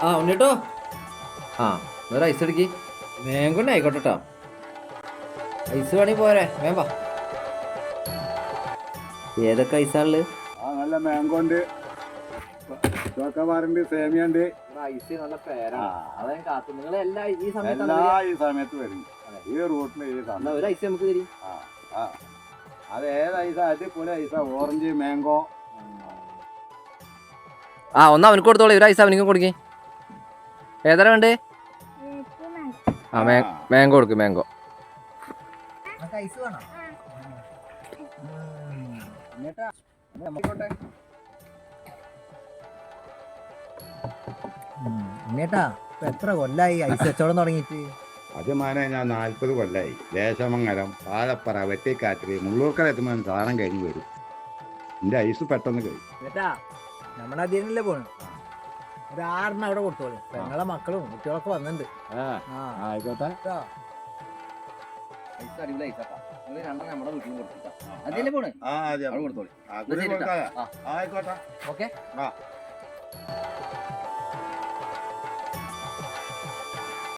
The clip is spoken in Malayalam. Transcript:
ആ ഉണ്ണിട്ടോ. ആ ഒരു ഐസ് എടുക്കി. വേഗം ആയിക്കോട്ടെ കേട്ടോ. ഐസ് വേണി പോരെ വേമ്പാ. ഏതൊക്കെ ഐസാണുള്ളത്? നല്ല മാംഗോ ഉണ്ട്, ചോക്കോബാറുണ്ട്, സേമിയുണ്ട്. ഐസ് നല്ല പേരാണ്. അതാ ഞാൻ കാത്തു. നിങ്ങൾ എല്ലാ ഈ സമയത്ത് വരും. ഈ റൂട്ടിൽ ഒരു ഐസ് നമുക്ക് തരും. അത് ഏത് ഐസാ? അടിപൊളി ഐസാ. Orange, mango. ആ ഒന്ന് അവനക്ക് കൊടുത്തോളൂ. ഒരു ഐസ് അവനിക്കും കൊടുക്കേ. ഏതാ വേണ്ടേ? ആ മാംഗോ കൊടുക്ക്. മാംഗോ ഉണ്ണേട്ടാ എത്ര കൊല്ലായി ഐസ് കച്ചവടം തുടങ്ങിയിട്ട്? അത് മാനെ ഞാൻ 40 കൊല്ലായി. ദേശമംഗലം, പാലപ്പറ, വെട്ടിക്കാട്ടിൽ, മുള്ളൂർക്കര എത്തുമ്പോൾ സാധനം കഴിഞ്ഞ് വരും. എൻ്റെ ഐസ് പെട്ടെന്ന് കഴിയും. നമ്മുടെ അതിനല്ലേ പോണു. ഒരു 6 അവിടെ കൊടുത്തോളൂ. ഞങ്ങളെ മക്കളും കുട്ടികളൊക്കെ വന്നിട്ടുണ്ട്. ആയിക്കോട്ടെ. നമ്മുടെ വീട്ടിൽ കൊടുത്തിട്ടാ അതില്ലേ പോണ്. ആയിക്കോട്ടെ. ഓക്കെ.